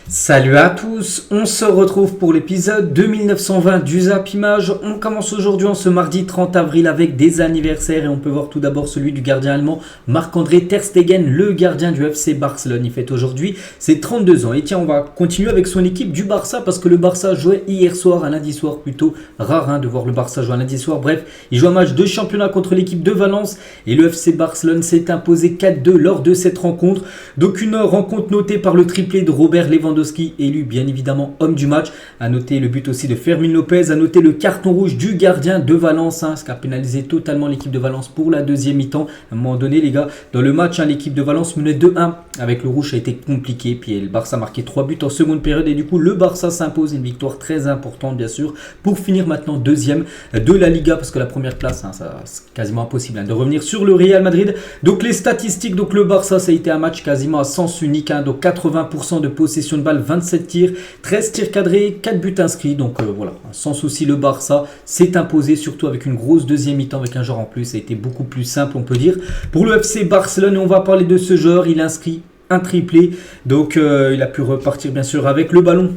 Salut à tous, on se retrouve pour l'épisode 2920 du Zap Image. On commence aujourd'hui en ce mardi 30 avril avec des anniversaires et on peut voir tout d'abord celui du gardien allemand Marc-André Ter Stegen, le gardien du FC Barcelone. Il fête aujourd'hui ses 32 ans. Et tiens, on va continuer avec son équipe du Barça parce que le Barça jouait hier soir, un lundi soir plutôt. Rare de voir le Barça jouer un lundi soir. Bref, il joue un match de championnat contre l'équipe de Valence et le FC Barcelone s'est imposé 4-2 lors de cette rencontre. Donc une rencontre notée par le triplé de Robert Lewandowski, élu bien évidemment homme du match. À noter le but aussi de Fermín López, à noter le carton rouge du gardien de Valence, ce qui a pénalisé totalement l'équipe de Valence pour la deuxième mi-temps. À un moment donné les gars, dans le match, l'équipe de Valence menait 2-1. Avec le rouge, ça a été compliqué. Puis le Barça a marqué 3 buts en seconde période et du coup le Barça s'impose, une victoire très importante bien sûr, pour finir maintenant deuxième de la Liga, parce que la première place, c'est quasiment impossible de revenir sur le Real Madrid. Donc les statistiques, donc le Barça, ça a été un match quasiment à sens unique, donc 80% de possession de balle, 27 tirs, 13 tirs cadrés, 4 buts inscrits. Donc voilà, sans souci le Barça s'est imposé, surtout avec une grosse deuxième mi-temps avec un joueur en plus. Ça a été beaucoup plus simple on peut dire pour le FC Barcelone. Et on va parler de ce joueur, il inscrit un triplé, donc il a pu repartir bien sûr avec le ballon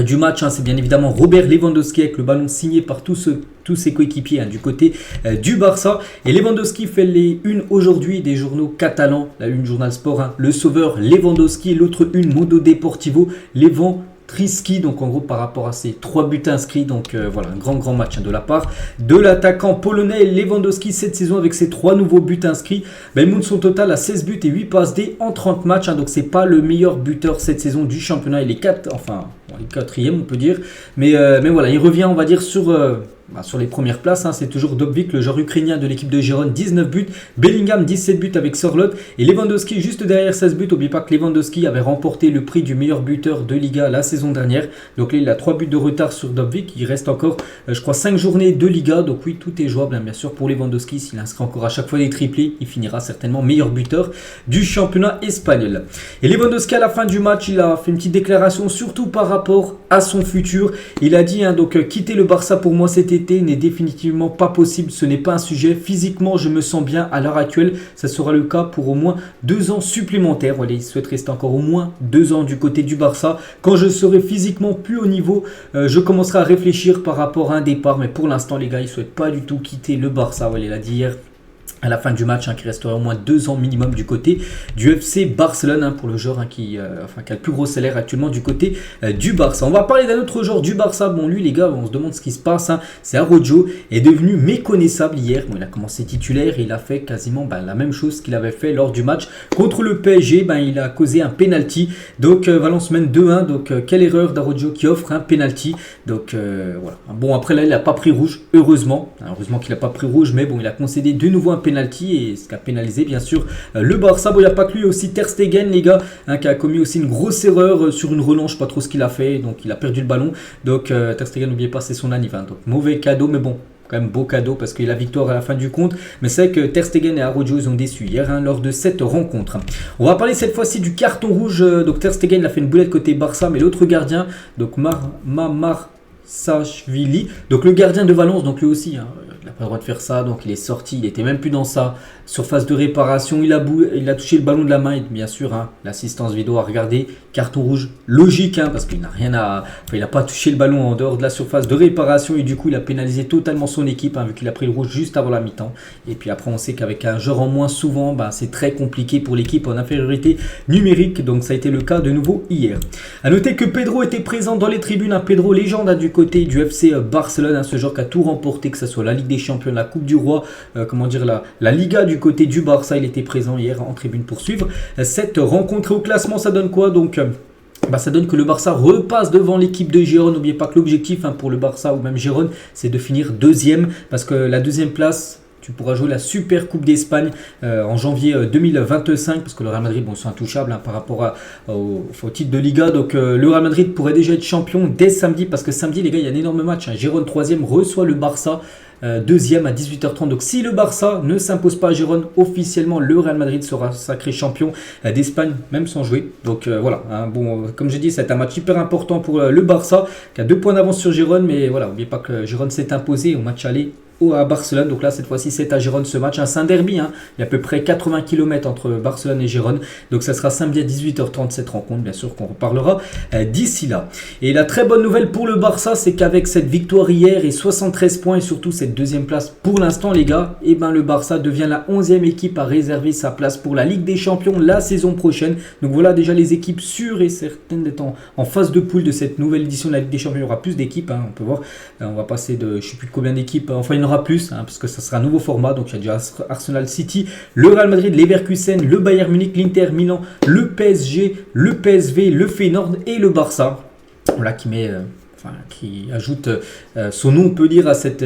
du match, c'est bien évidemment Robert Lewandowski avec le ballon signé par tous ses coéquipiers du côté du Barça. Et Lewandowski fait les unes aujourd'hui des journaux catalans, la une Journal Sport, le sauveur Lewandowski, et l'autre une Mundo Deportivo, Lewandowski, donc en gros par rapport à ses 3 buts inscrits. Donc voilà, un grand match de la part de l'attaquant polonais Lewandowski cette saison avec ses 3 nouveaux buts inscrits. Il monte son total à 16 buts et 8 passes D en 30 matchs, donc c'est pas le meilleur buteur cette saison du championnat. Il est 4e on peut dire, mais voilà, il revient on va dire sur les premières places. C'est toujours Dobvik, le joueur ukrainien de l'équipe de Gérone, 19 buts, Bellingham 17 buts avec Sorloth et Lewandowski juste derrière 16 buts. N'oubliez pas que Lewandowski avait remporté le prix du meilleur buteur de Liga la saison dernière, donc là il a 3 buts de retard sur Dobvik. Il reste encore je crois 5 journées de Liga, donc oui, tout est jouable bien sûr pour Lewandowski. S'il inscrit encore à chaque fois des triplés, il finira certainement meilleur buteur du championnat espagnol. Et Lewandowski à la fin du match, il a fait une petite déclaration surtout par rapport à son futur. Il a dit quitter le Barça pour moi cet été n'est définitivement pas possible, ce n'est pas un sujet. Physiquement je me sens bien à l'heure actuelle, ça sera le cas pour au moins 2 ans supplémentaires. Voilà, il souhaite rester encore au moins 2 ans du côté du Barça. Quand je serai physiquement plus haut niveau, je commencerai à réfléchir par rapport à un départ, mais pour l'instant les gars, il ne souhaite pas du tout quitter le Barça. Voilà, il a dit hier à la fin du match qu'il resterait au moins 2 ans minimum du côté du FC Barcelone, pour le joueur qui a le plus gros salaire actuellement du côté du Barça. On va parler d'un autre joueur du Barça. Bon, lui les gars, on se demande ce qui se passe. C'est Araujo, est devenu méconnaissable hier. Bon, il a commencé titulaire et il a fait quasiment la même chose qu'il avait fait lors du match contre le PSG. Il a causé un penalty. Donc Valence mène 2-1. Donc quelle erreur d'Araujo qui offre un penalty. Donc voilà. Bon, après là il n'a pas pris rouge, heureusement. Heureusement qu'il n'a pas pris rouge, mais bon, il a concédé de nouveau un penalty, et ce qui a pénalisé bien sûr le Barça. Bon, il n'y a pas que lui, aussi Ter Stegen les gars, qui a commis aussi une grosse erreur sur une relance, je sais pas trop ce qu'il a fait, donc il a perdu le ballon. Donc Ter Stegen, n'oubliez pas, c'est son anniversaire, donc mauvais cadeau, mais bon, quand même beau cadeau parce qu'il a la victoire à la fin du compte. Mais c'est vrai que Ter Stegen et Araujo ils ont déçu hier lors de cette rencontre. On va parler cette fois-ci du carton rouge. Donc Ter Stegen il a fait une boulette côté Barça, mais l'autre gardien, donc Mamardashvili, donc le gardien de Valence, donc lui aussi il n'a pas le droit de faire ça, donc il est sorti, il n'était même plus dans sa surface de réparation, il a touché le ballon de la main, et bien sûr l'assistance vidéo a regardé, carton rouge logique, parce qu'il n'a il n'a pas touché le ballon en dehors de la surface de réparation, et du coup il a pénalisé totalement son équipe, vu qu'il a pris le rouge juste avant la mi-temps. Et puis après on sait qu'avec un joueur en moins souvent, c'est très compliqué pour l'équipe en infériorité numérique, donc ça a été le cas de nouveau hier. A noter que Pedro était présent dans les tribunes, Pedro légende du côté du FC Barcelone, ce joueur qui a tout remporté, que ce soit la Ligue des Champions, la Coupe du Roi, la Liga du côté du Barça. Il était présent hier en tribune pour suivre cette rencontre. Et au classement ça donne quoi donc? Ça donne que le Barça repasse devant l'équipe de Gérone. N'oubliez pas que l'objectif pour le Barça ou même Gérone, c'est de finir deuxième, parce que la deuxième place, tu pourras jouer la Super Coupe d'Espagne en janvier 2025, parce que le Real Madrid, ils sont intouchables par rapport au titre de Liga. Donc le Real Madrid pourrait déjà être champion dès samedi, parce que samedi les gars, il y a un énorme match. Gérone 3e reçoit le Barça 2e à 18h30. Donc si le Barça ne s'impose pas à Gérone, officiellement le Real Madrid sera sacré champion d'Espagne, même sans jouer. Donc voilà, comme je dis, c'est un match hyper important pour le Barça, qui a 2 points d'avance sur Gérone. Mais voilà, n'oubliez pas que Gérone s'est imposé au match aller à Barcelone. Donc là, cette fois-ci, c'est à Gérone ce match. C'est un derby. Il y a à peu près 80 km entre Barcelone et Gérone. Donc ça sera samedi à 18h30 cette rencontre. Bien sûr qu'on reparlera d'ici là. Et la très bonne nouvelle pour le Barça, c'est qu'avec cette victoire hier et 73 points et surtout cette deuxième place pour l'instant, les gars, le Barça devient la 11e équipe à réserver sa place pour la Ligue des Champions la saison prochaine. Donc voilà déjà les équipes sûres et certaines d'être en phase de poule de cette nouvelle édition de la Ligue des Champions. Il y aura plus d'équipes, on peut voir. On va passer de je ne sais plus de combien d'équipes. Enfin, il y en aura plus parce que ça sera un nouveau format. Donc il y a déjà Arsenal City, le Real Madrid, Leverkusen, le Bayern Munich, l'Inter Milan, le PSG, le PSV, le Feyenoord et le Barça. Voilà qui ajoute son nom, on peut dire, à cette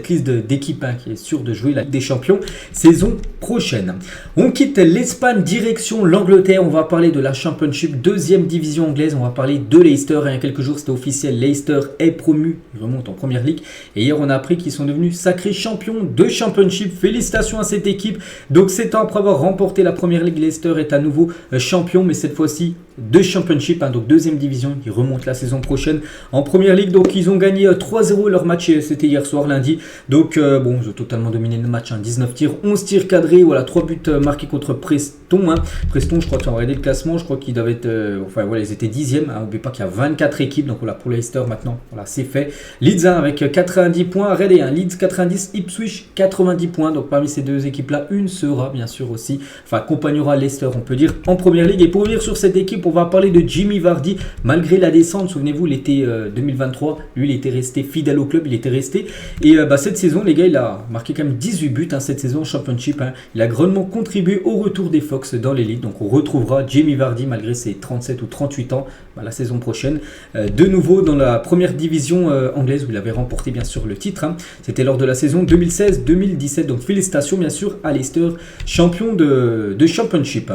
liste d'équipes qui est sûre de jouer la Ligue des Champions saison prochaine. On quitte l'Espagne, direction l'Angleterre. On va parler de la Championship, deuxième division anglaise. On va parler de Leicester. Il y a quelques jours, c'était officiel. Leicester est promu, il remonte en première ligue. Et hier, on a appris qu'ils sont devenus sacrés champions de Championship. Félicitations à cette équipe. Donc, 7 ans après avoir remporté la première ligue, Leicester est à nouveau champion, mais cette fois-ci de Championship, donc deuxième division. Ils remontent la saison prochaine en première ligue. Donc ils ont gagné 3-0 leur match, c'était hier soir lundi. Donc ils ont totalement dominé le match, 19 tirs, 11 tirs cadrés, voilà, 3 buts marqués contre Preston. Preston, je crois que tu as regardé le classement, je crois qu'ils doivent être ils étaient 10e. N'oubliez pas qu'il y a 24 équipes, donc voilà, pour Leicester maintenant, voilà, c'est fait. Leeds avec 90 points, Red et Leeds 90, Ipswich 90 points. Donc parmi ces deux équipes là, une sera bien sûr aussi, accompagnera Leicester, on peut dire, en première ligue. Et pour revenir sur cette équipe, on va parler de Jamie Vardy. Malgré la descente, souvenez-vous, l'été 2023, lui il était resté fidèle au club, il était resté. Et cette saison, les gars, il a marqué quand même 18 buts cette saison en Championship. Il a grandement contribué au retour des Fox dans l'élite. Donc on retrouvera Jamie Vardy malgré ses 37 ou 38 ans la saison prochaine. De nouveau dans la première division anglaise où il avait remporté bien sûr le titre. C'était lors de la saison 2016-2017. Donc félicitations bien sûr à Leicester, champion de Championship.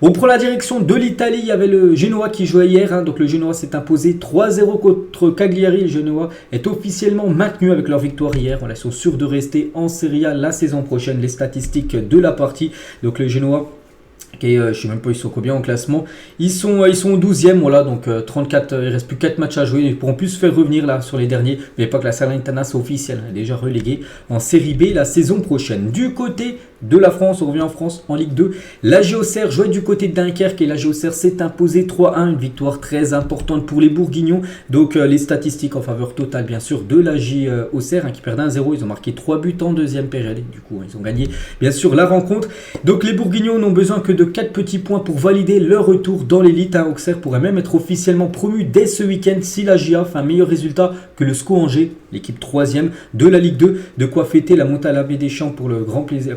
On prend la direction de l'Italie. Il y avait le Genoa qui jouait hier. Donc le Genoa s'est imposé 3-0 contre Cagliari. Le Genoa est officiellement maintenu avec leur victoire hier. Ils sont sûrs de rester en Serie A la saison prochaine. Les statistiques de la partie. Donc le Genoa, je ne sais même pas ils sont combien en classement. Ils sont au 12e, voilà, donc 34, il reste plus 4 matchs à jouer. Ils pourront plus se faire revenir là sur les derniers. Mais pas que la Salernitana soit officielle, elle est déjà reléguée en Série B la saison prochaine. Du côté de la France, on revient en France en Ligue 2. La Auxerre jouait du côté de Dunkerque et la Auxerre s'est imposée 3-1, une victoire très importante pour les Bourguignons. Donc les statistiques en faveur totale bien sûr de la Auxerre qui perd 1-0. Ils ont marqué 3 buts en deuxième période. Du coup, ils ont gagné bien sûr la rencontre. Donc les Bourguignons n'ont besoin que de 4 petits points pour valider leur retour dans l'élite. Auxerre pourrait même être officiellement promu dès ce week-end si la GIA fait un meilleur résultat que le SCO Angers, l'équipe 3e de la Ligue 2. De quoi fêter la montée à la Baie des Champs pour le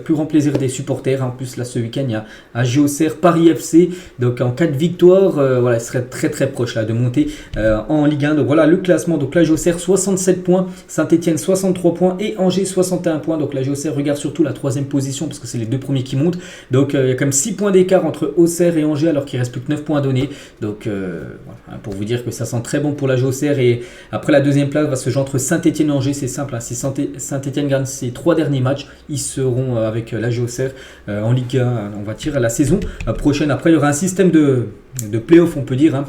plus grand plaisir des supporters. En plus là ce week-end il y a Auxerre Paris FC. Donc en cas de victoire, il serait très très proche là de monter en Ligue 1. Donc voilà le classement. Donc la Auxerre 67 points, Saint-Etienne 63 points et Angers 61 points. Donc la Auxerre regarde surtout la 3e position parce que c'est les deux premiers qui montent. Donc il y a quand même 6 points d'écart entre Auxerre et Angers alors qu'il reste plus que 9 points à donner. Donc pour vous dire que ça sent très bon pour la Auxerre. Et après la deuxième place va se jouer entre Saint-Etienne et Angers. C'est simple, si Saint-Etienne gagne ses 3 derniers matchs, ils seront avec la Auxerre en Ligue 1, on va tirer la saison prochaine. Après il y aura un système de play-off, on peut dire,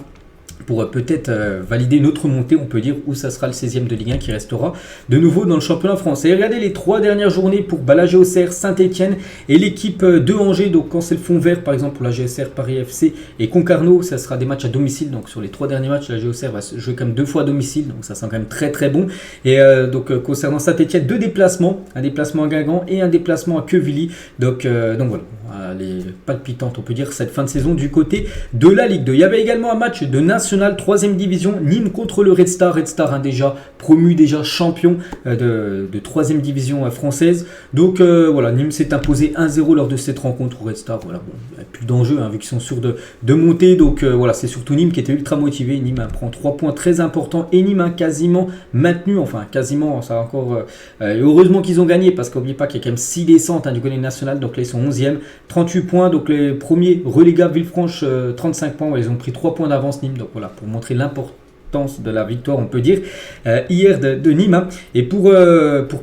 pour peut-être valider une autre montée, on peut dire, où ça sera le 16e de Ligue 1 qui restera de nouveau dans le championnat français. Et regardez les 3 dernières journées pour la Auxerre, Saint-Etienne et l'équipe de Angers. Donc quand c'est le fond vert par exemple pour la GSR, Paris FC et Concarneau, ça sera des matchs à domicile. Donc sur les 3 derniers matchs, la Auxerre va jouer quand même 2 fois à domicile, donc ça sent quand même très très bon. Et concernant Saint-Etienne, 2 déplacements, un déplacement à Guingamp et un déplacement à Quevilly. Donc voilà, les palpitantes on peut dire cette fin de saison du côté de la Ligue 2. Il y avait également un match de National 3e division, Nîmes contre le Red Star. Red Star déjà promu, déjà champion de 3e division française. Donc voilà, Nîmes s'est imposé 1-0 lors de cette rencontre au Red Star. Voilà, il n'y a plus d'enjeu vu qu'ils sont sûrs de monter. Donc voilà, c'est surtout Nîmes qui était ultra motivé. Nîmes prend 3 points très importants et Nîmes quasiment maintenu, enfin quasiment, ça encore heureusement qu'ils ont gagné parce qu'oubliez pas qu'il y a quand même 6 descentes du côté national. Donc là ils sont 11e, 38 points. Donc les premiers relégables Villefranche 35 points. Ils ont pris 3 points d'avance Nîmes. Donc voilà, pour montrer l'importance de la victoire, on peut dire, hier de Nîmes. Et pour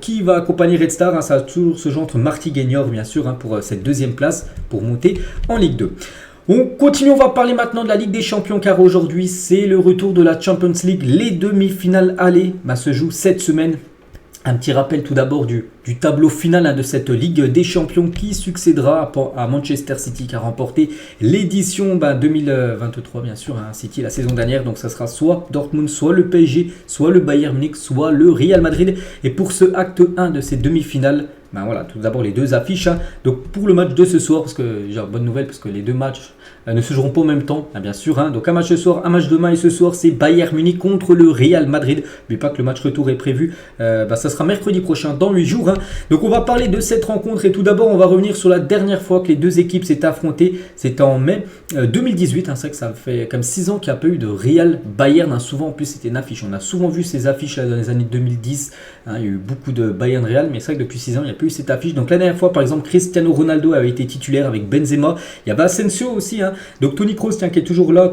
qui va accompagner Red Star, ça va toujours se jouer entre Martigues-Niort, bien sûr, pour cette 2e place, pour monter en Ligue 2. On continue, on va parler maintenant de la Ligue des Champions, car aujourd'hui, c'est le retour de la Champions League. Les demi-finales aller se jouent cette semaine. Un petit rappel tout d'abord du tableau final de cette Ligue des Champions qui succédera à Manchester City qui a remporté l'édition 2023 bien sûr, City la saison dernière. Donc ça sera soit Dortmund, soit le PSG, soit le Bayern Munich, soit le Real Madrid. Et pour ce acte 1 de ces demi-finales, voilà, tout d'abord les deux affiches. Donc pour le match de ce soir, parce que j'ai une bonne nouvelle, parce que les deux matchs ne se joueront pas en même temps, bien sûr. Donc un match ce soir, un match demain, et ce soir c'est Bayern Munich contre le Real Madrid. N'oubliez pas que le match retour est prévu, ça sera mercredi prochain, dans 8 jours. Donc on va parler de cette rencontre, et tout d'abord on va revenir sur la dernière fois que les deux équipes s'étaient affrontées. C'était en mai 2018, c'est vrai que ça fait comme 6 ans qu'il n'y a pas eu de Real Bayern. Souvent en plus c'était une affiche, on a souvent vu ces affiches là dans les années 2010. Il y a eu beaucoup de Bayern Real, mais c'est vrai que depuis 6 ans il n'y a plus eu cette affiche. Donc la dernière fois par exemple Cristiano Ronaldo avait été titulaire avec Benzema, il y avait Asensio aussi, donc Toni Kroos qui est toujours là,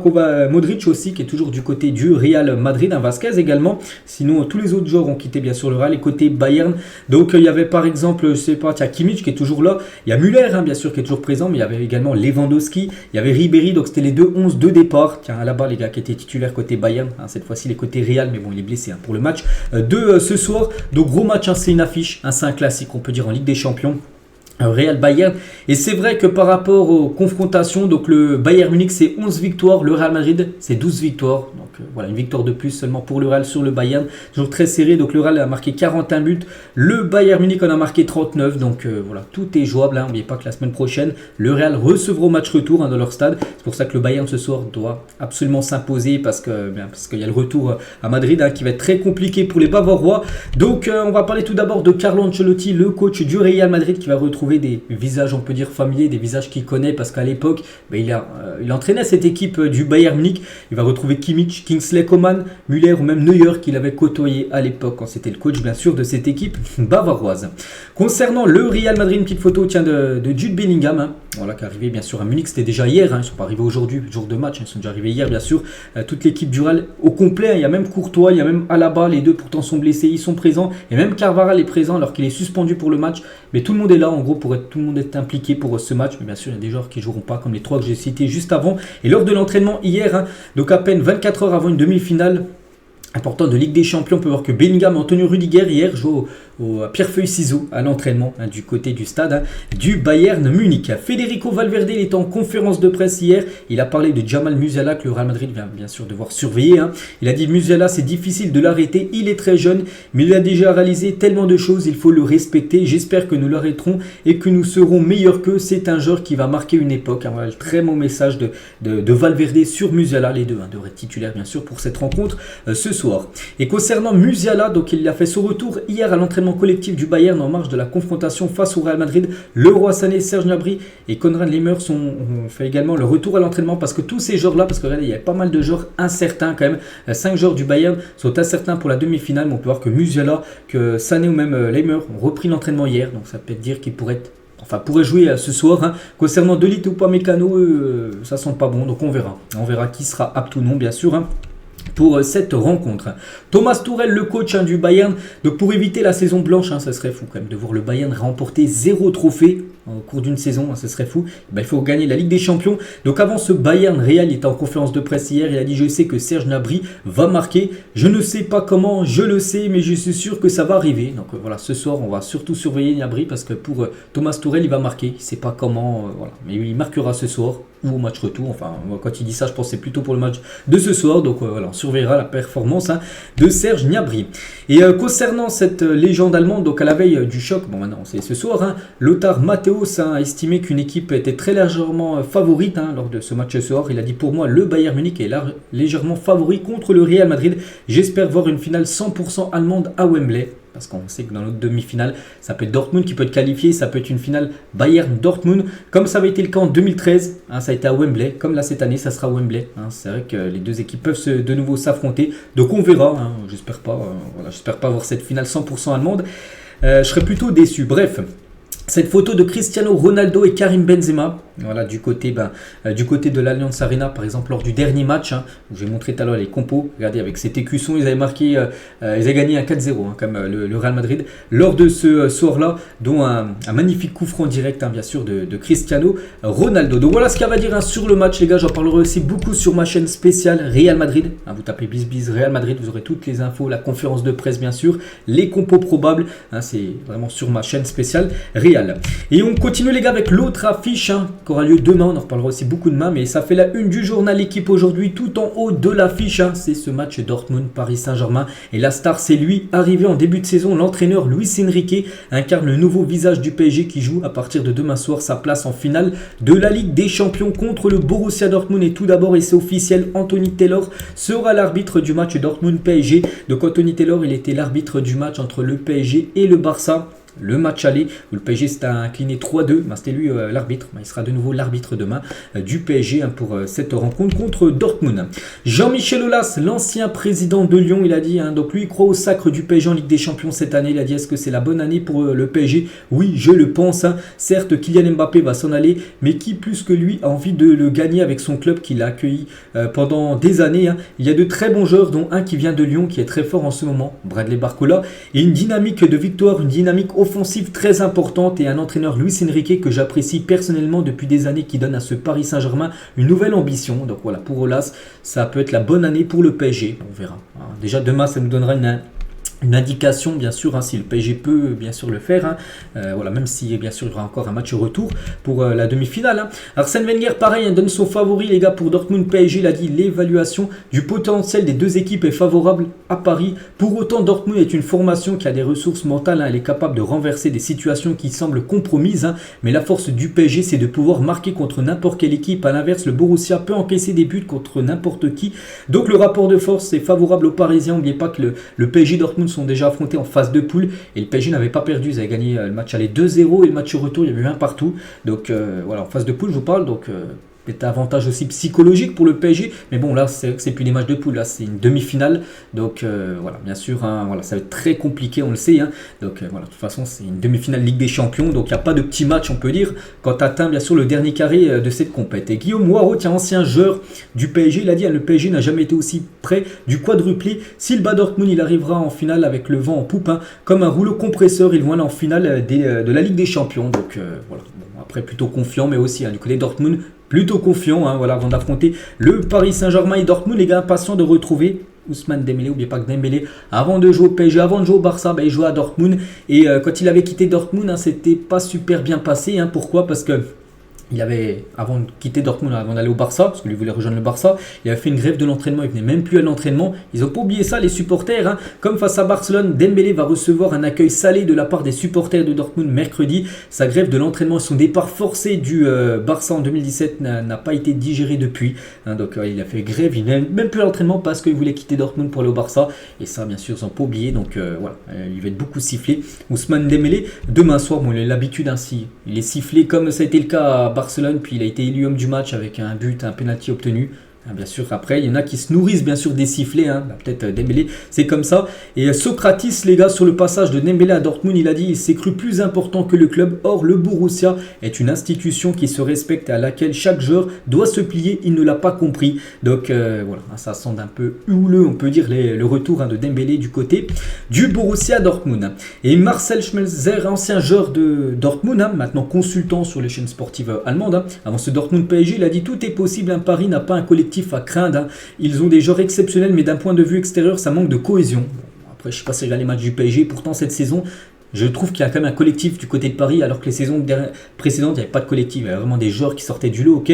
Modric aussi qui est toujours du côté du Real Madrid, Vasquez également. Sinon tous les autres joueurs ont quitté bien sûr le Real et côté Bayern. Donc il y avait par exemple, je sais pas, Kimmich qui est toujours là, il y a Müller bien sûr qui est toujours présent, mais il y avait également Lewandowski, il y avait Ribéry. Donc c'était les deux 11 de départ. Tiens, là-bas les gars qui étaient titulaires côté Bayern, cette fois-ci les côtés Real, mais bon il est blessé pour le match de ce soir. Donc gros match, c'est une affiche, c'est un classique on peut dire en Ligue des Champions. Real Bayern, et c'est vrai que par rapport aux confrontations, donc le Bayern Munich c'est 11 victoires, le Real Madrid c'est 12 victoires, donc voilà, une victoire de plus seulement pour le Real sur le Bayern, toujours très serré. Donc le Real a marqué 41 buts, le Bayern Munich en a marqué 39, donc voilà, tout est jouable. N'oubliez pas que la semaine prochaine le Real recevra au match retour dans leur stade, c'est pour ça que le Bayern ce soir doit absolument s'imposer, parce qu'il y a le retour à Madrid qui va être très compliqué pour les Bavarois. Donc on va parler tout d'abord de Carlo Ancelotti, le coach du Real Madrid, qui va retrouver des visages on peut dire familiers, des visages qu'il connaît, parce qu'à l'époque il entraînait cette équipe du Bayern Munich. Il va retrouver Kimmich, Kingsley Coman, Müller ou même Neuer qu'il avait côtoyé à l'époque quand c'était le coach bien sûr de cette équipe bavaroise. Concernant le Real Madrid, une petite photo de Jude Bellingham, voilà, qui est arrivé bien sûr à Munich. C'était déjà hier, ils ne sont pas arrivés aujourd'hui, jour de match, ils sont déjà arrivés hier bien sûr. Toute l'équipe du Real au complet, il y a même Courtois, il y a même Alaba, les deux pourtant sont blessés, ils sont présents, et même Carvajal est présent alors qu'il est suspendu pour le match, mais tout le monde est là en gros pour tout le monde est impliqué pour ce match. Mais bien sûr il y a des joueurs qui ne joueront pas, comme les trois que j'ai cités juste avant. Et lors de l'entraînement hier, donc à peine 24 heures avant une demi-finale important de Ligue des Champions, on peut voir que Bellingham et Antonio Rudiger hier jouent au pierre-feuille-ciseaux à l'entraînement du côté du stade du Bayern Munich. Federico Valverde, il était en conférence de presse hier, il a parlé de Jamal Musiala que le Real Madrid vient bien sûr devoir surveiller. Il a dit Musiala c'est difficile de l'arrêter, il est très jeune mais il a déjà réalisé tellement de choses, il faut le respecter, j'espère que nous l'arrêterons et que nous serons meilleurs qu'eux, c'est un joueur qui va marquer une époque. Voilà le très bon message de Valverde sur Musiala, les deux devraient être titulaires bien sûr pour cette rencontre ce soir. Et concernant Musiala, donc il a fait son retour hier à l'entraînement collectif du Bayern en marge de la confrontation face au Real Madrid. Le Roi Sané, Serge Gnabry et Konrad Laimer ont fait également le retour à l'entraînement, parce que tous ces joueurs-là, parce que regardez, il y a pas mal de joueurs incertains quand même. 5 joueurs du Bayern sont incertains pour la demi-finale, mais on peut voir que Musiala, que Sané ou même Laimer ont repris l'entraînement hier, donc ça peut dire qu'ils pourraient jouer ce soir. Concernant De Ligt ou Upamecano, ça sent pas bon, donc on verra qui sera apte ou non bien sûr. Pour cette rencontre. Thomas Tuchel, le coach du Bayern, donc pour éviter la saison blanche, ça serait fou quand même de voir le Bayern remporter 0 trophée au cours d'une saison, ça serait fou. Il faut gagner la Ligue des Champions. Donc avant ce Bayern Real, il était en conférence de presse hier, il a dit je sais que Serge Gnabry va marquer, je ne sais pas comment, je le sais, mais je suis sûr que ça va arriver. Donc voilà, ce soir on va surtout surveiller Gnabry, parce que pour Thomas Tuchel il va marquer, il ne sait pas comment, voilà, mais il marquera ce soir ou au match retour. Enfin quand il dit ça, je pense que c'est plutôt pour le match de ce soir. Donc voilà, on surveillera la performance de Serge Gnabry. Et concernant cette légende allemande, donc à la veille du choc, bon maintenant c'est ce soir, Lothar Matthäus a estimé qu'une équipe était très légèrement favorite lors de ce match ce soir. Il a dit pour moi le Bayern Munich est légèrement favori contre le Real Madrid. J'espère voir une finale 100% allemande à Wembley. Parce qu'on sait que dans notre demi-finale, ça peut être Dortmund qui peut être qualifié, ça peut être une finale Bayern-Dortmund, comme ça avait été le cas en 2013, ça a été à Wembley, comme là cette année, ça sera à Wembley. C'est vrai que les deux équipes peuvent de nouveau s'affronter, donc on verra, j'espère pas voir cette finale 100% allemande, je serais plutôt déçu. Bref, cette photo de Cristiano Ronaldo et Karim Benzema, Voilà, du côté de l'Allianz Arena, par exemple, lors du dernier match, où j'ai montré tout à l'heure les compos, regardez, avec cet écusson, ils avaient gagné un 4-0, comme le Real Madrid, lors de ce soir-là, dont un magnifique coup franc direct, bien sûr, de Cristiano Ronaldo. Donc voilà ce qu'il y a à dire sur le match, les gars. J'en parlerai aussi beaucoup sur ma chaîne spéciale Real Madrid. Vous tapez BizBiz Real Madrid, vous aurez toutes les infos, la conférence de presse, bien sûr, les compos probables. C'est vraiment sur ma chaîne spéciale Real. Et on continue, les gars, avec l'autre affiche, qui aura lieu demain. On en reparlera aussi beaucoup demain, mais ça fait la une du journal L'équipe aujourd'hui, tout en haut de l'affiche. C'est ce match Dortmund-Paris Saint-Germain. Et la star, c'est lui, arrivé en début de saison. L'entraîneur Luis Enrique incarne le nouveau visage du PSG qui joue à partir de demain soir sa place en finale de la Ligue des Champions contre le Borussia Dortmund. Et tout d'abord, et c'est officiel, Anthony Taylor sera l'arbitre du match Dortmund-PSG. Donc Anthony Taylor, il était l'arbitre du match entre le PSG et le Barça. Le match aller où le PSG s'est incliné 3-2, c'était lui l'arbitre. Il sera de nouveau l'arbitre demain du PSG pour cette rencontre contre Dortmund. Jean-Michel Aulas, l'ancien président de Lyon, il a dit, donc lui il croit au sacre du PSG en Ligue des Champions cette année. Il a dit, est-ce que c'est la bonne année pour le PSG? Oui, je le pense. Certes, Kylian Mbappé va s'en aller, mais qui plus que lui a envie de le gagner avec son club qu'il a accueilli pendant des années. Il y a de très bons joueurs, dont un qui vient de Lyon, qui est très fort en ce moment, Bradley Barcola, et une dynamique de victoire, une dynamique offensive très importante, et un entraîneur Luis Enrique que j'apprécie personnellement depuis des années, qui donne à ce Paris Saint-Germain une nouvelle ambition. Donc voilà, pour Aulas, ça peut être la bonne année pour le PSG, on verra. Déjà demain, ça nous donnera une indication, bien sûr, si le PSG peut bien sûr le faire. Voilà, même si bien sûr il y aura encore un match retour pour la demi-finale. Arsène Wenger, pareil, donne son favori, les gars, pour Dortmund PSG. Il a dit l'évaluation du potentiel des deux équipes est favorable à Paris. Pour autant, Dortmund est une formation qui a des ressources mentales. Elle est capable de renverser des situations qui semblent compromises. Mais la force du PSG, c'est de pouvoir marquer contre n'importe quelle équipe. À l'inverse, le Borussia peut encaisser des buts contre n'importe qui. Donc le rapport de force est favorable aux Parisiens. N'oubliez pas que le PSG Dortmund sont déjà affrontés en phase de poule et le PSG n'avait pas perdu. Ils avaient gagné le match aller 2-0 et le match retour, il y avait eu un partout. Donc voilà, en phase de poule, je vous parle. Donc peut-être avantage aussi psychologique pour le PSG, mais bon, là c'est plus des matchs de poule, là c'est une demi-finale, donc voilà, bien sûr, voilà, ça va être très compliqué, on le sait, donc voilà, de toute façon c'est une demi-finale Ligue des Champions, donc il n'y a pas de petit match, on peut dire, quand tu atteins bien sûr le dernier carré de cette compète. Et Guillaume Moirot, ancien joueur du PSG, il a dit, le PSG n'a jamais été aussi près du quadruplé. Si le Dortmund, il arrivera en finale avec le vent en poupe, comme un rouleau compresseur, ils vont aller en finale de la Ligue des Champions, donc voilà, bon, après plutôt confiant, mais aussi du côté Dortmund, plutôt confiant, voilà, avant d'affronter le Paris Saint-Germain. Et Dortmund, les gars, impatients de retrouver Ousmane Dembélé. N'oubliez pas que Dembélé, avant de jouer au PSG, avant de jouer au Barça, il jouait à Dortmund. Et quand il avait quitté Dortmund, c'était pas super bien passé. Pourquoi? Parce que il avait, avant de quitter Dortmund, avant d'aller au Barça, parce qu'il voulait rejoindre le Barça, il avait fait une grève de l'entraînement, il venait même plus à l'entraînement. Ils n'ont pas oublié ça, les supporters. Comme face à Barcelone, Dembélé va recevoir un accueil salé de la part des supporters de Dortmund mercredi. Sa grève de l'entraînement et son départ forcé du Barça en 2017 n'a pas été digéré depuis. Donc il a fait grève, il n'est même plus à l'entraînement parce qu'il voulait quitter Dortmund pour aller au Barça. Et ça, bien sûr, ils n'ont pas oublié. Donc voilà, il va être beaucoup sifflé. Ousmane Dembélé, demain soir, bon, il a l'habitude ainsi. Il est sifflé comme ça a été le cas à Barcelone, puis il a été élu homme du match avec un but, un penalty obtenu. Bien sûr, après, il y en a qui se nourrissent bien sûr des sifflets, peut-être Dembélé, c'est comme ça. Et Socrates, les gars, sur le passage de Dembélé à Dortmund, il a dit, il s'est cru plus important que le club. Or, le Borussia est une institution qui se respecte et à laquelle chaque joueur doit se plier. Il ne l'a pas compris. Donc voilà, ça semble un peu houleux, on peut dire, le retour de Dembélé du côté du Borussia Dortmund. Et Marcel Schmelzer, ancien joueur de Dortmund, maintenant consultant sur les chaînes sportives allemandes, avant ce Dortmund PSG, il a dit, tout est possible, Paris n'a pas un collectif à craindre. Ils ont des joueurs exceptionnels, mais d'un point de vue extérieur, ça manque de cohésion. Après, je ne sais pas si j'ai les matchs du PSG. Pourtant, cette saison, je trouve qu'il y a quand même un collectif du côté de Paris, alors que les saisons précédentes, il n'y avait pas de collectif. Il y avait vraiment des joueurs qui sortaient du lot, ok.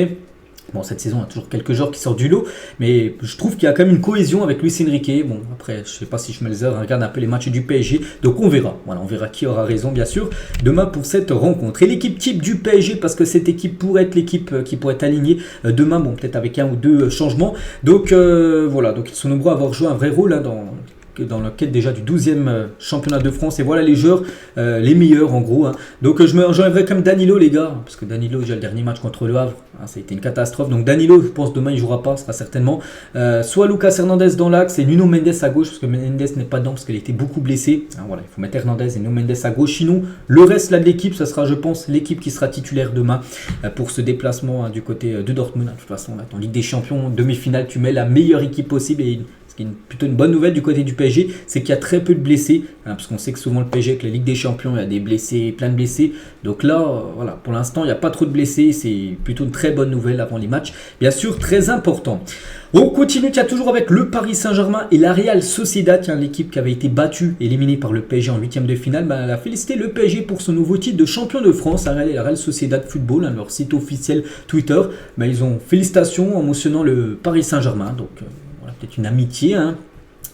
Bon, cette saison, il y a toujours quelques joueurs qui sortent du lot, mais je trouve qu'il y a quand même une cohésion avec Luis Enrique. Bon, après, je ne sais pas si Schmelzer regarde un peu les matchs du PSG, donc on verra. Voilà, on verra qui aura raison, bien sûr, demain pour cette rencontre. Et l'équipe type du PSG, parce que cette équipe pourrait être l'équipe qui pourrait être alignée demain, bon, peut-être avec un ou deux changements. Donc voilà, donc ils sont nombreux à avoir joué un vrai rôle dans dans la quête déjà du 12e championnat de France. Et voilà les joueurs, les meilleurs en gros. Hein. Donc j'enlèverai comme Danilo les gars, parce que Danilo déjà le dernier match contre le Havre, hein, ça a été une catastrophe. Donc Danilo, je pense demain il jouera pas, ce sera certainement soit Lucas Hernandez dans l'axe et Nuno Mendes à gauche, parce que Mendes n'est pas dedans parce qu'il a été beaucoup blessé. Hein, voilà, il faut mettre Hernandez et Nuno Mendes à gauche. Sinon, le reste là de l'équipe, ça sera je pense l'équipe qui sera titulaire demain pour ce déplacement hein, du côté de Dortmund. De toute façon, là, en Ligue des Champions, demi-finale, tu mets la meilleure équipe possible et plutôt une bonne nouvelle du côté du PSG, c'est qu'il y a très peu de blessés, hein, parce qu'on sait que souvent le PSG avec la Ligue des Champions, il y a des blessés, plein de blessés. Donc là, voilà, pour l'instant, il n'y a pas trop de blessés, c'est plutôt une très bonne nouvelle avant les matchs. Bien sûr, très important. On continue, tiens, toujours avec le Paris Saint-Germain et la Real Sociedad, tiens, l'équipe qui avait été battue, éliminée par le PSG en 8e de finale. Elle a félicité le PSG pour son nouveau titre de champion de France, la Real Sociedad Football, hein, leur site officiel Twitter. Ils ont félicitations en mentionnant le Paris Saint-Germain, donc peut-être une amitié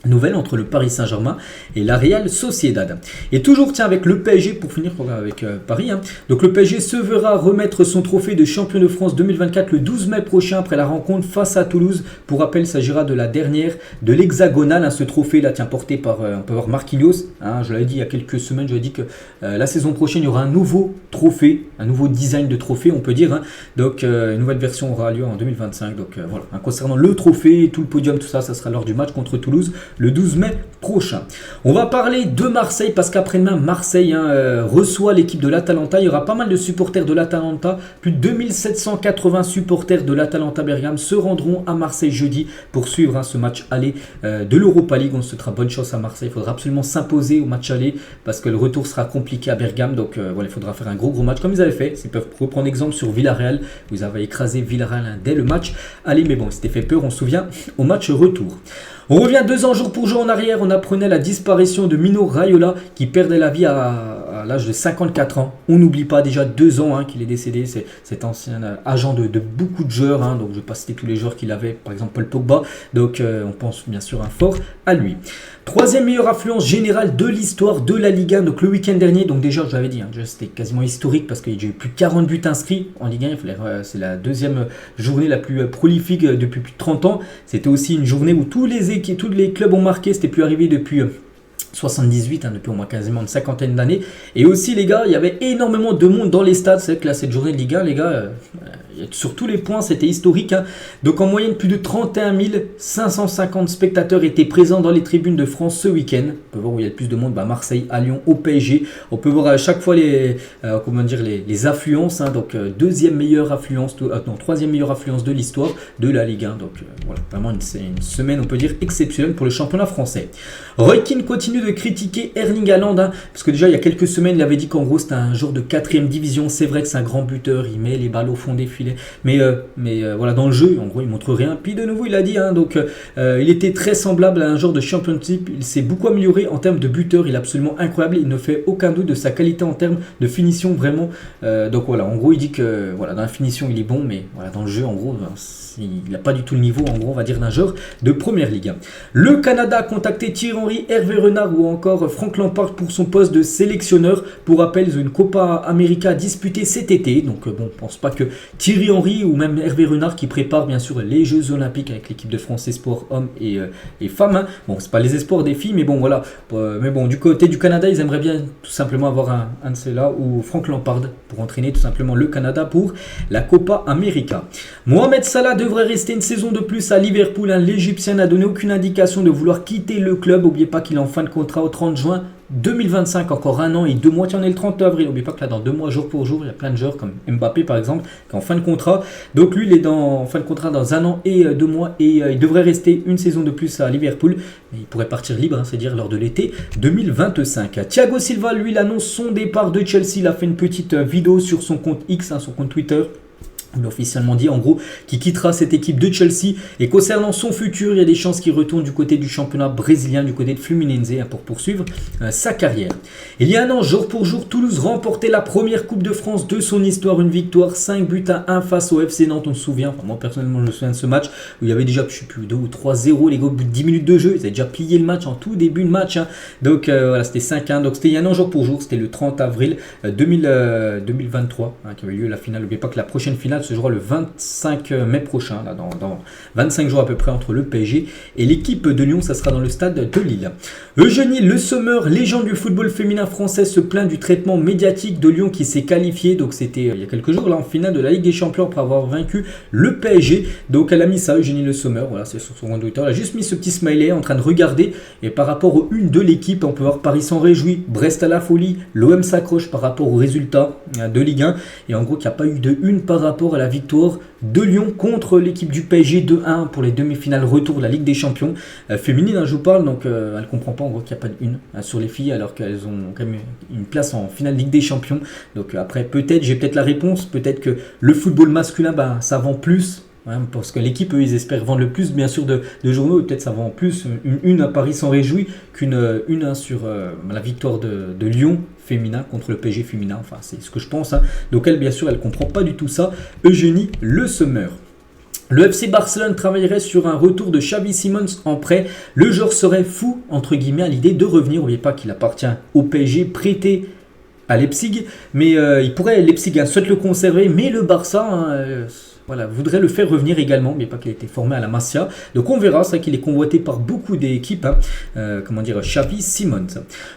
nouvelle entre le Paris Saint-Germain et la Real Sociedad. Et toujours tiens avec le PSG pour finir avec Paris. Hein. Donc le PSG se verra remettre son trophée de champion de France 2024 le 12 mai prochain après la rencontre face à Toulouse. Pour rappel, il s'agira de la dernière de l'hexagonale. Hein, ce trophée là tient porté par on peut voir Marquinhos. Hein, je l'avais dit il y a quelques semaines, je l'ai dit que la saison prochaine il y aura un nouveau trophée, un nouveau design de trophée on peut dire. Hein. Donc une nouvelle version aura lieu en 2025. Donc voilà. Hein, concernant le trophée, tout le podium, tout ça, ça sera lors du match contre Toulouse le 12 mai prochain. On va parler de Marseille parce qu'après-demain, Marseille reçoit l'équipe de l'Atalanta. Il y aura pas mal de supporters de l'Atalanta. Plus de 2780 supporters de l'Atalanta Bergame se rendront à Marseille jeudi pour suivre ce match aller de l'Europa League. On se souhaitera bonne chance à Marseille. Il faudra absolument s'imposer au match aller parce que le retour sera compliqué à Bergame. Donc voilà, il faudra faire un gros match comme ils avaient fait. Ils peuvent reprendre exemple sur Villarreal. Vous avez écrasé Villarreal dès le match aller. Mais bon, c'était fait peur, on se souvient, au match retour. On revient 2 ans jour pour jour en arrière, on apprenait la disparition de Mino Raiola qui perdait la vie à l'âge de 54 ans. On n'oublie pas déjà 2 ans qu'il est décédé, c'est cet ancien agent de beaucoup de joueurs, donc je ne vais pas citer tous les joueurs qu'il avait, par exemple Paul Pogba, donc on pense bien sûr un fort à lui. 3e meilleure affluence générale de l'histoire de la Ligue 1, donc le week-end dernier, donc déjà je l'avais dit, c'était quasiment historique parce qu'il y a eu plus de 40 buts inscrits en Ligue 1, c'est la 2e journée la plus prolifique depuis plus de 30 ans, c'était aussi une journée où tous les clubs ont marqué, c'était plus arrivé depuis 78, depuis au moins quasiment une cinquantaine d'années. Et aussi les gars, il y avait énormément de monde dans les stades. C'est vrai que là cette journée de Ligue 1, les gars, sur tous les points c'était historique. Donc en moyenne plus de 31 550 spectateurs étaient présents dans les tribunes de France ce week-end. On peut voir où il y a le plus de monde, Marseille, à Lyon, au PSG. On peut voir à chaque fois les affluences. Donc 2e meilleure affluence, non 3e meilleure affluence de l'histoire de la Ligue 1. Donc voilà, vraiment une semaine on peut dire exceptionnelle pour le championnat français. Roy Keane continue de critiquer Erling Haaland, parce que déjà il y a quelques semaines il avait dit qu'en gros c'était un joueur de 4e division. C'est vrai que c'est un grand buteur, il met les balles au fond des filets, mais voilà, dans le jeu en gros il montre rien. Puis de nouveau il a dit il était très semblable à un joueur de championship, il s'est beaucoup amélioré en termes de buteur, il est absolument incroyable, il ne fait aucun doute de sa qualité en termes de finition vraiment. Donc voilà, en gros il dit que voilà, dans la finition il est bon, mais voilà, dans le jeu en gros il n'a pas du tout le niveau en gros on va dire d'un joueur de première ligue. Le Canada a contacté Thierry Henry, Hervé Renard ou encore Frank Lampard pour son poste de sélectionneur. Pour rappel, ils ont une Copa América à disputer cet été. Donc bon, je pense pas que Thierry Henry ou même Hervé Renard qui prépare bien sûr les Jeux Olympiques avec l'équipe de France espoirs hommes et femmes. Bon, c'est pas les espoirs des filles, mais bon voilà. Mais bon, du côté du Canada, ils aimeraient bien tout simplement avoir un de ceux-là ou Frank Lampard pour entraîner tout simplement le Canada pour la Copa América. Mohamed Salah devrait rester une saison de plus à Liverpool. L'Égyptien n'a donné aucune indication de vouloir quitter le club. N'oubliez pas qu'il est en fin de contrat au 30 juin 2025, encore 1 an et 2 mois. Tiens, on est le 30 avril. N'oubliez pas que là, dans 2 mois, jour pour jour, il y a plein de joueurs comme Mbappé par exemple, qui est en fin de contrat. Donc lui, il est en fin de contrat dans 1 an et 2 mois et il devrait rester une saison de plus à Liverpool. Et il pourrait partir libre, c'est-à-dire lors de l'été 2025. Thiago Silva, lui, il annonce son départ de Chelsea. Il a fait une petite vidéo sur son compte X, son compte Twitter. Il a officiellement dit en gros qu'il quittera cette équipe de Chelsea. Et concernant son futur, il y a des chances qu'il retourne du côté du championnat brésilien, du côté de Fluminense pour poursuivre sa carrière. Il y a 1 an, jour pour jour, Toulouse remportait la première Coupe de France de son histoire. Une victoire 5-1 face au FC Nantes, on se souvient. Enfin, moi personnellement je me souviens de ce match où il y avait déjà, je sais plus, 2 ou 3-0 les gars au bout de 10 minutes de jeu. Ils avaient déjà plié le match en tout début de match. Donc voilà, c'était 5-1. Donc c'était il y a 1 an, jour pour jour. C'était le 30 avril 2023 qui avait lieu la finale. N'oubliez pas que la prochaine finale finale se jouera le 25 mai prochain, là, dans 25 jours à peu près, entre le PSG et l'équipe de Lyon. Ça sera dans le stade de Lille. Eugénie Le Sommer, légende du football féminin français, se plaint du traitement médiatique de Lyon qui s'est qualifié. Donc c'était il y a quelques jours là en finale de la Ligue des Champions après avoir vaincu le PSG. Donc elle a mis ça, Eugénie Le Sommer, voilà, c'est sur son compte Twitter. Elle a juste mis ce petit smiley en train de regarder. Et par rapport aux une de l'équipe, on peut voir Paris s'en réjouit, Brest à la folie, l'OM s'accroche par rapport aux résultats de Ligue 1. Et en gros, qu'il n'y a pas eu de une par rapport à la victoire de Lyon contre l'équipe du PSG 2-1 pour les demi-finales retour de la Ligue des Champions féminine, hein, je vous parle. Donc elle ne comprend pas en gros qu'il n'y a pas de une sur les filles alors qu'elles ont quand même une place en finale Ligue des Champions. Donc après j'ai peut-être la réponse, peut-être que le football masculin ça vend plus. Ouais, parce que l'équipe, eux, ils espèrent vendre le plus, bien sûr, de journaux. Peut-être ça vend plus. Une à Paris s'en réjouit qu'une sur la victoire de Lyon féminin contre le PSG féminin. Enfin, c'est ce que je pense. Hein. Donc elle, bien sûr, elle comprend pas du tout ça. Eugénie Le Sommer. Le FC Barcelone travaillerait sur un retour de Xavi Simons en prêt. Le joueur serait fou, entre guillemets, à l'idée de revenir. N'oubliez pas qu'il appartient au PSG, prêté à Leipzig. Mais Leipzig souhaite le conserver, mais le Barça... voudrait le faire revenir également, mais pas qu'il ait été formé à la Masia. Donc on verra, c'est vrai qu'il est convoité par beaucoup d'équipes. Xavi Simons.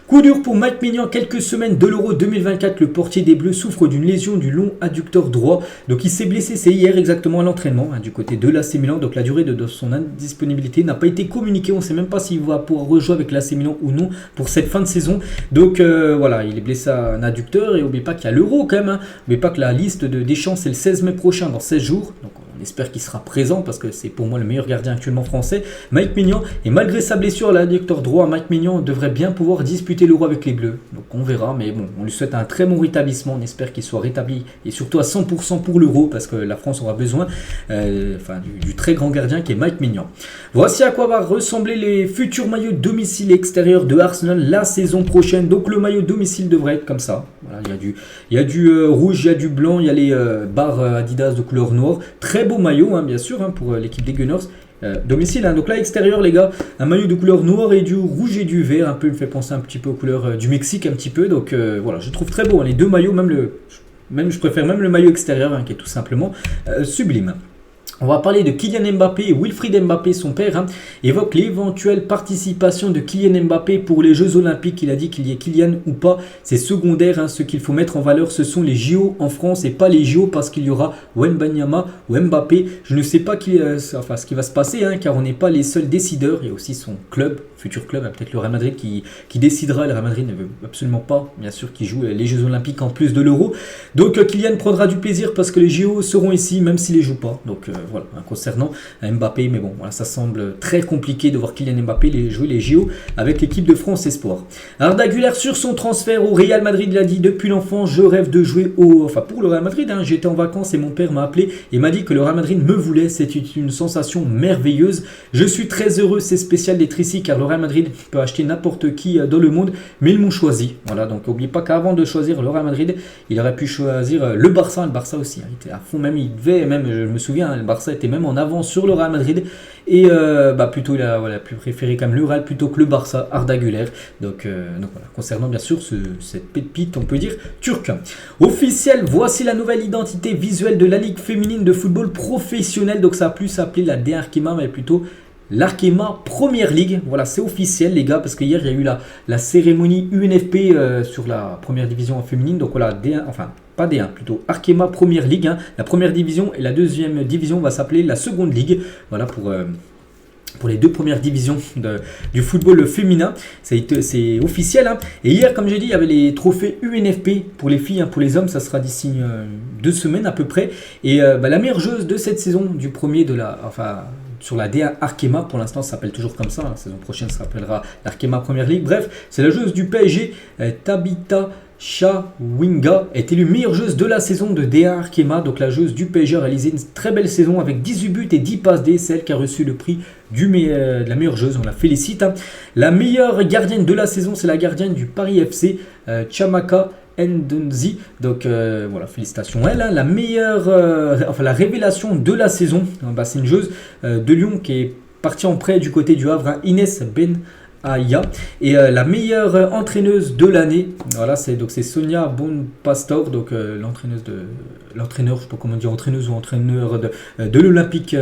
Coup dur pour Mike Maignan, quelques semaines de l'Euro 2024. Le portier des Bleus souffre d'une lésion du long adducteur droit. Donc il s'est blessé, c'est hier exactement à l'entraînement du côté de l'AC Milan. Donc la durée de son indisponibilité n'a pas été communiquée. On ne sait même pas s'il va pouvoir rejouer avec l'AC Milan ou non pour cette fin de saison. Donc il est blessé à un adducteur. Et n'oubliez pas qu'il y a l'Euro quand même. N'oubliez pas que la liste de Deschamps c'est le 16 mai prochain, dans 16 jours. Donc on espère qu'il sera présent parce que c'est pour moi le meilleur gardien actuellement français, Mike Maignan. Et malgré sa blessure à l'adducteur droit, Mike Maignan devrait bien pouvoir disputer l'Euro avec les Bleus. Donc on verra, mais bon, on lui souhaite un très bon rétablissement. On espère qu'il soit rétabli et surtout à 100% pour l'Euro parce que la France aura besoin du très grand gardien qui est Mike Maignan. Voici à quoi va ressembler les futurs maillots domicile et extérieur de Arsenal la saison prochaine. Donc le maillot domicile devrait être comme ça. Voilà, il y a du rouge, il y a du blanc, il y a les barres Adidas de couleur noire. Très beau maillot, bien sûr, pour l'équipe des Gunners. Domicile, donc là extérieur les gars, un maillot de couleur noire et du rouge et du vert, un peu, il me fait penser un petit peu aux couleurs du Mexique un petit peu. Donc voilà, je trouve très beau, les deux maillots, je préfère même le maillot extérieur qui est tout simplement sublime. On va parler de Kylian Mbappé. Wilfried Mbappé, son père, évoque l'éventuelle participation de Kylian Mbappé pour les Jeux Olympiques. Il a dit qu'il y ait Kylian ou pas, c'est secondaire. Ce qu'il faut mettre en valeur, ce sont les JO en France et pas les JO parce qu'il y aura Wembanyama ou Mbappé. Je ne sais pas ce qui va se passer car on n'est pas les seuls décideurs. Il y a aussi son club, futur club, peut-être le Real Madrid qui décidera. Le Real Madrid ne veut absolument pas, bien sûr, qu'il joue les Jeux Olympiques en plus de l'Euro. Donc Kylian prendra du plaisir parce que les JO seront ici, même s'il ne les joue pas. Donc concernant Mbappé, mais bon, ça semble très compliqué de voir Kylian Mbappé jouer les JO avec l'équipe de France Espoir. Arda Güler sur son transfert au Real Madrid, il a dit depuis l'enfant, je rêve de jouer pour le Real Madrid. J'étais en vacances et mon père m'a appelé et m'a dit que le Real Madrid me voulait. C'est une sensation merveilleuse. Je suis très heureux, c'est spécial d'être ici car le Real Madrid peut acheter n'importe qui dans le monde, mais ils m'ont choisi. Voilà, donc n'oubliez pas qu'avant de choisir le Real Madrid, il aurait pu choisir le Barça. Le Barça aussi, il était à fond, je me souviens, le Barça était même en avance sur le Real Madrid et plutôt il a préféré quand même le Real plutôt que le Barça, Arda Güler. Donc voilà, concernant bien sûr cette pépite, on peut dire turque. Officiel, voici la nouvelle identité visuelle de la Ligue féminine de football professionnel. Donc ça a plus s'appeler la D Arkema, mais plutôt l'Arkema Première Ligue. Voilà, c'est officiel les gars, parce qu'hier il y a eu la cérémonie UNFP sur la première division féminine. Donc voilà, D1, pas D1, plutôt Arkema Première Ligue. La première division et la deuxième division va s'appeler la seconde ligue. Voilà pour les deux premières divisions du football féminin. C'est officiel. Et hier, comme j'ai dit, il y avait les trophées UNFP pour les filles. Pour les hommes, ça sera d'ici 2 semaines à peu près. Et la meilleure joueuse de cette saison, du premier sur la D1 Arkema, pour l'instant ça s'appelle toujours comme ça, la saison prochaine ça s'appellera l'Arkema Première Ligue. Bref, c'est la joueuse du PSG, Tabitha Chawinga, est élue meilleure joueuse de la saison de D1 Arkema. Donc la joueuse du PSG a réalisé une très belle saison avec 18 buts et 10 passes D. C'est elle qui a reçu le prix de la meilleure joueuse, on la félicite. La meilleure gardienne de la saison, c'est la gardienne du Paris FC, Chamaka Ndonzi. Donc voilà, félicitations à elle. La meilleure, la révélation de la saison, c'est une joueuse de Lyon qui est partie en prêt du côté du Havre, Inès Ben Aya. Et la meilleure entraîneuse de l'année, voilà, c'est Sonia Bonpastor, donc l'entraîneur, je sais pas comment dire, entraîneuse ou entraîneur de l'Olympique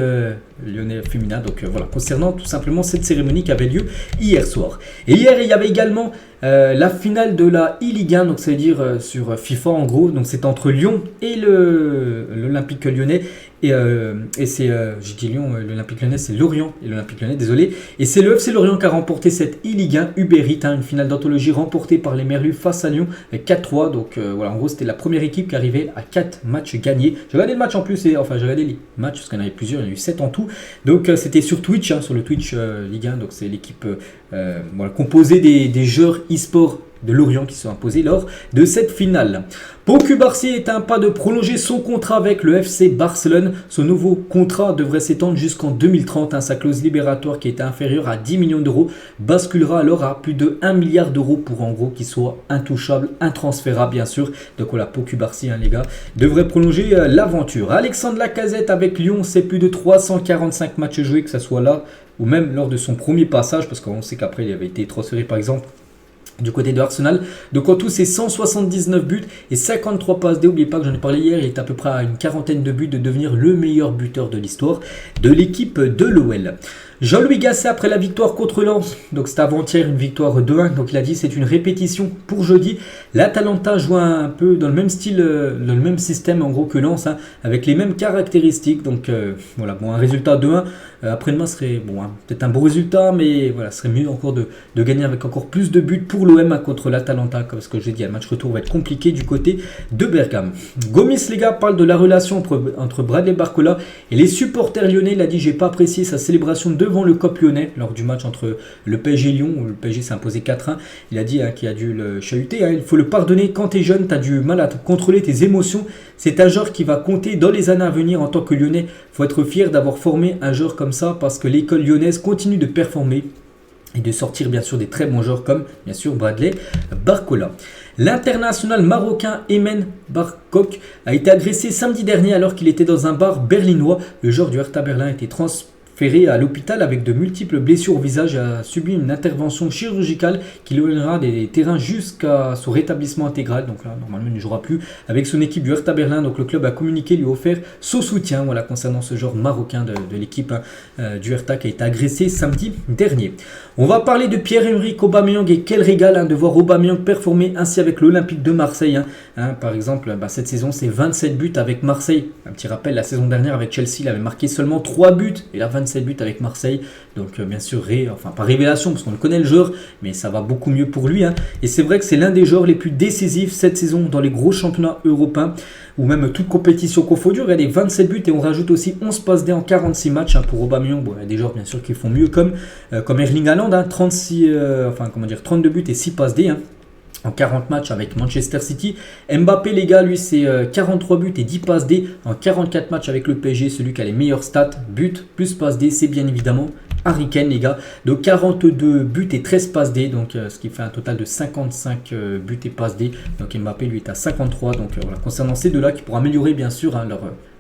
lyonnais féminin. Donc voilà, concernant tout simplement cette cérémonie qui avait lieu hier soir. Et hier, il y avait également la finale de la e-Ligue 1, donc c'est-à-dire sur FIFA en gros, donc c'est entre Lyon et l'Olympique lyonnais. Et c'est, j'ai dit Lyon, l'Olympique lyonnais, c'est Lorient et l'Olympique lyonnais, désolé. Et c'est le FC Lorient qui a remporté cette e-Ligue 1 Uber Eats, une finale d'anthologie remportée par les Merlus face à Lyon 4-3. Donc voilà, en gros, c'était la première équipe qui arrivait à 4 matchs gagnés. J'ai regardé le match en plus, j'ai regardé les matchs parce qu'il y en avait plusieurs, il y en a eu 7 en tout. Donc c'était sur Twitch, sur le Twitch Ligue 1. Donc c'est l'équipe composée des joueurs e-sport de Lorient qui sont imposés lors de cette finale. Pau Cubarsí est un pas de prolonger son contrat avec le FC Barcelone. Son nouveau contrat devrait s'étendre jusqu'en 2030. Sa clause libératoire qui était inférieure à 10 millions d'euros basculera alors à plus de 1 milliard d'euros pour en gros qu'il soit intouchable, intransférable bien sûr. Donc voilà, Pau Cubarsí les gars devrait prolonger l'aventure. Alexandre Lacazette avec Lyon, c'est plus de 345 matchs joués, que ce soit là ou même lors de son premier passage, parce qu'on sait qu'après il avait été transféré par exemple du côté de Arsenal. Donc en tout, c'est 179 buts et 53 passes D. N'oubliez pas que j'en ai parlé hier, il est à peu près à une quarantaine de buts de devenir le meilleur buteur de l'histoire de l'équipe de l'OL. Jean-Louis Gasset après la victoire contre Lens, donc c'était avant-hier une victoire 2-1, donc il a dit c'est une répétition pour jeudi. L'Atalanta joue un peu dans le même style, dans le même système en gros que Lens, avec les mêmes caractéristiques, donc voilà, bon, un résultat 2-1, après-demain serait bon, peut-être un bon résultat, mais voilà, ce serait mieux encore de gagner avec encore plus de buts pour l'OM contre l'Atalanta, comme ce que j'ai dit, le match retour va être compliqué du côté de Bergame. Gomis les gars parle de la relation entre Bradley Barcola et les supporters lyonnais. Il a dit j'ai pas apprécié sa célébration devant le COP lyonnais lors du match entre le PSG et Lyon où le PSG s'est imposé 4-1. Il a dit qu'il a dû le chahuter, il faut le pardonner. Quand tu es jeune, tu as du mal à contrôler tes émotions. C'est un joueur qui va compter dans les années à venir en tant que lyonnais. Faut être fier d'avoir formé un joueur comme ça parce que l'école lyonnaise continue de performer et de sortir bien sûr des très bons joueurs comme bien sûr Bradley Barcola. L'international marocain Emen Barkok a été agressé samedi dernier alors qu'il était dans un bar berlinois. Le joueur du Hertha Berlin a été transféré à l'hôpital avec de multiples blessures au visage et a subi une intervention chirurgicale qui l'éloignera des terrains jusqu'à son rétablissement intégral. Donc là, normalement, il ne jouera plus avec son équipe du Hertha Berlin. Donc le club a communiqué, lui a offert son soutien voilà, concernant ce joueur marocain de l'équipe du Hertha qui a été agressé samedi dernier. On va parler de Pierre-Emerick Aubameyang et quel régal de voir Aubameyang performer ainsi avec l'Olympique de Marseille. Par exemple, cette saison, c'est 27 buts avec Marseille. Un petit rappel, la saison dernière avec Chelsea, il avait marqué seulement 3 buts et là 27 buts avec Marseille. Donc bien sûr, pas révélation parce qu'on le connaît le joueur, mais ça va beaucoup mieux pour lui. Et c'est vrai que c'est l'un des joueurs les plus décisifs cette saison dans les gros championnats européens ou même toute compétition confondue. Regardez, 27 buts et on rajoute aussi 11 passes D en 46 matchs pour Aubameyang. Bon, il y a des joueurs bien sûr qui font mieux comme Erling Haaland, 32 buts et 6 passes D. En 40 matchs avec Manchester City. Mbappé, les gars, lui, c'est 43 buts et 10 passes D en 44 matchs avec le PSG. Celui qui a les meilleurs stats, buts plus passes D, c'est bien évidemment Harry Kane, les gars. De 42 buts et 13 passes D. Donc, ce qui fait un total de 55 buts et passes D. Donc, Mbappé, lui, est à 53. Donc, voilà, concernant ces deux-là, qui pourront améliorer, bien sûr,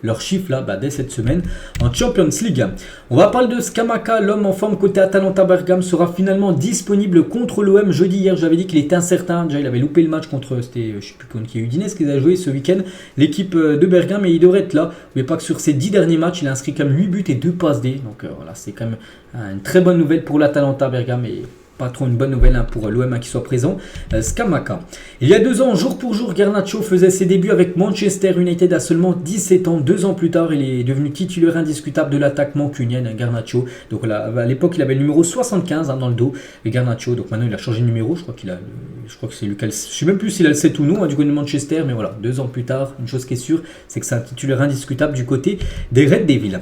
leur chiffre là dès cette semaine en Champions League. On va parler de Scamacca, l'homme en forme côté Atalanta Bergame sera finalement disponible contre l'OM jeudi. Hier j'avais dit qu'il était incertain, déjà il avait loupé le match contre, c'était je sais plus contre qui, Udinese qu'ils avaient joué ce week-end, l'équipe de Bergame, et il devrait être là. Mais pas que sur ses 10 derniers matchs il a inscrit quand même 8 buts et 2 passes D, donc voilà, c'est quand même une très bonne nouvelle pour l'Atalanta Bergame et pas trop une bonne nouvelle pour l'OM qui soit présent. Scamacca. Il y a 2 ans, jour pour jour, Garnacho faisait ses débuts avec Manchester United à seulement 17 ans. 2 ans plus tard, il est devenu titulaire indiscutable de l'attaque mancunienne, Garnacho. Donc voilà, à l'époque, il avait le numéro 75 dans le dos, Garnacho. Donc maintenant, il a changé de numéro. Je crois que c'est Lucas. Je sais même plus s'il a le 7 ou non du côté de Manchester, mais voilà, 2 ans plus tard, une chose qui est sûre, c'est que c'est un titulaire indiscutable du côté des Red Devils.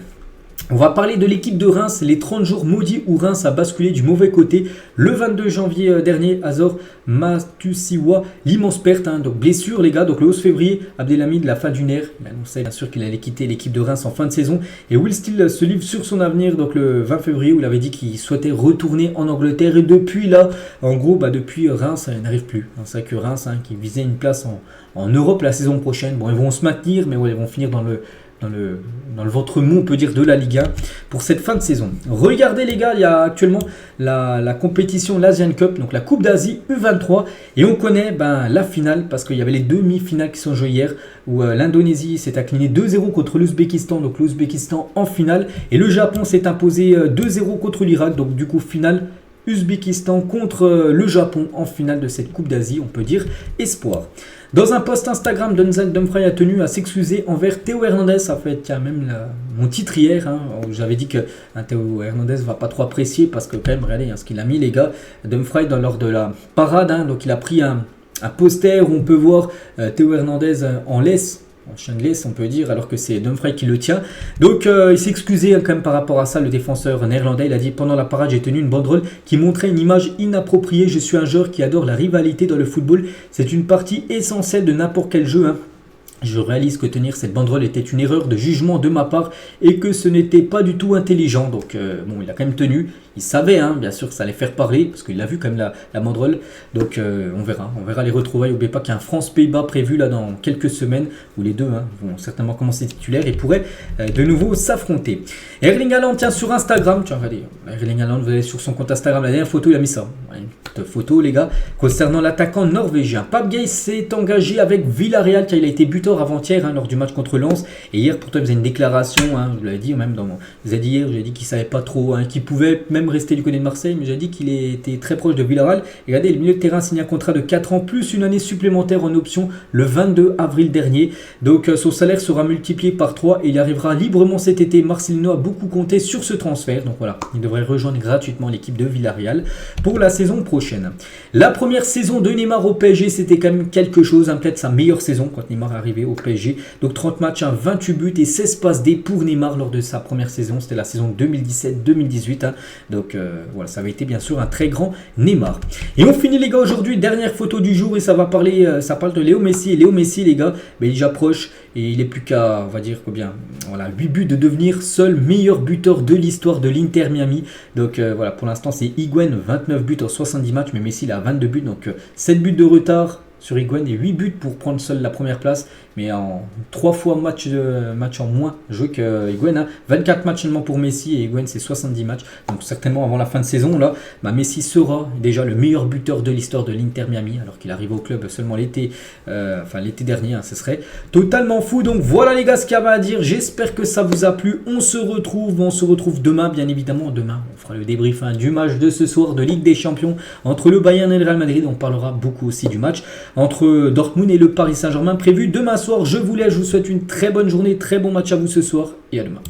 On va parler de l'équipe de Reims, les 30 jours maudits où Reims a basculé du mauvais côté. Le 22 janvier dernier, Azor Matusiwa, l'immense perte, donc blessure les gars. Donc le 11 février, Abdelhamid, la fin du nerf, il annonçait bien sûr qu'il allait quitter l'équipe de Reims en fin de saison. Et Will Steele se livre sur son avenir, donc le 20 février, où il avait dit qu'il souhaitait retourner en Angleterre. Et depuis là, en gros, depuis Reims, il n'arrive plus. C'est vrai que Reims, qui visait une place en Europe la saison prochaine, bon ils vont se maintenir, mais ouais, ils vont finir dans dans le ventre mou, on peut dire, de la Ligue 1 pour cette fin de saison. Regardez les gars, il y a actuellement la compétition, l'Asian Cup, donc la Coupe d'Asie U23, et on connaît la finale parce qu'il y avait les demi-finales qui sont jouées hier où l'Indonésie s'est inclinée 2-0 contre l'Ouzbékistan, donc l'Ouzbékistan en finale, et le Japon s'est imposé 2-0 contre l'Irak, donc du coup finale Ouzbékistan contre le Japon en finale de cette Coupe d'Asie, on peut dire espoir. Dans un post Instagram, Denzel Dumfries a tenu à s'excuser envers Théo Hernandez. Ça fait même mon titre hier, où j'avais dit que Théo Hernandez va pas trop apprécier parce que quand même, regardez ce qu'il a mis les gars. Dumfries lors de la parade, donc il a pris un poster où on peut voir Théo Hernandez en laisse. En chien de laisse, on peut dire, alors que c'est Dumfries qui le tient. Donc, il s'est excusé quand même par rapport à ça, le défenseur néerlandais. Il a dit, pendant la parade, j'ai tenu une banderole qui montrait une image inappropriée. Je suis un joueur qui adore la rivalité dans le football. C'est une partie essentielle de n'importe quel jeu. Je réalise que tenir cette banderole était une erreur de jugement de ma part et que ce n'était pas du tout intelligent. Donc, il a quand même tenu. Il savait, bien sûr, que ça allait faire parler parce qu'il a vu quand même la banderole. Donc, on verra les retrouvailles. N'oubliez pas qu'il y a un France-Pays-Bas prévu là dans quelques semaines où les deux vont certainement commencer titulaires et pourraient de nouveau s'affronter. Erling Haaland, tiens, sur Instagram, regardez, Erling Haaland, vous allez sur son compte Instagram, la dernière photo, il a mis ça. Une petite photo, les gars, concernant l'attaquant norvégien. Pape Gueye s'est engagé avec Villarreal car il a été buteur avant-hier lors du match contre Lens. Et hier, pourtant, il faisait une déclaration, je vous l'avais dit, même vous avez dit hier, j'ai dit qu'il ne savait pas trop, qu'il pouvait même rester du côté de Marseille, mais j'ai dit qu'il était très proche de Villarreal. Et regardez, le milieu de terrain signe un contrat de 4 ans plus une année supplémentaire en option le 22 avril dernier. Donc son salaire sera multiplié par 3 et il arrivera librement cet été. Marcelino a beaucoup compté sur ce transfert. Donc voilà, il devrait rejoindre gratuitement l'équipe de Villarreal pour la saison prochaine. La première saison de Neymar au PSG, c'était quand même quelque chose, peut-être sa meilleure saison quand Neymar est arrivé au PSG. Donc 30 matchs, 28 buts et 16 passes D pour Neymar lors de sa première saison. C'était la saison 2017-2018. Donc voilà, ça avait été bien sûr un très grand Neymar. Et on finit les gars aujourd'hui, dernière photo du jour et ça va parler, ça parle de Léo Messi. Et Léo Messi les gars, il est déjà proche et il est plus qu'à, on va dire combien, 8 buts de devenir seul meilleur buteur de l'histoire de l'Inter Miami. Donc voilà, pour l'instant c'est Higuaín, 29 buts en 70 matchs, mais Messi il a 22 buts, donc 7 buts de retard sur Higuaín et 8 buts pour prendre seul la première place, mais en 3 fois match en moins joué que Higuaín. 24 matchs seulement pour Messi et Higuaín c'est 70 matchs. Donc certainement avant la fin de saison, là, Messi sera déjà le meilleur buteur de l'histoire de l'Inter Miami, alors qu'il arrive au club seulement l'été dernier, ce serait totalement fou. Donc voilà les gars ce qu'il y avait à dire, j'espère que ça vous a plu. On se retrouve demain, bien évidemment. Demain, on fera le débrief du match de ce soir de Ligue des Champions entre le Bayern et le Real Madrid. On parlera beaucoup aussi du match entre Dortmund et le Paris Saint-Germain prévu demain soir. Je vous laisse, je vous souhaite une très bonne journée, très bon match à vous ce soir et à demain.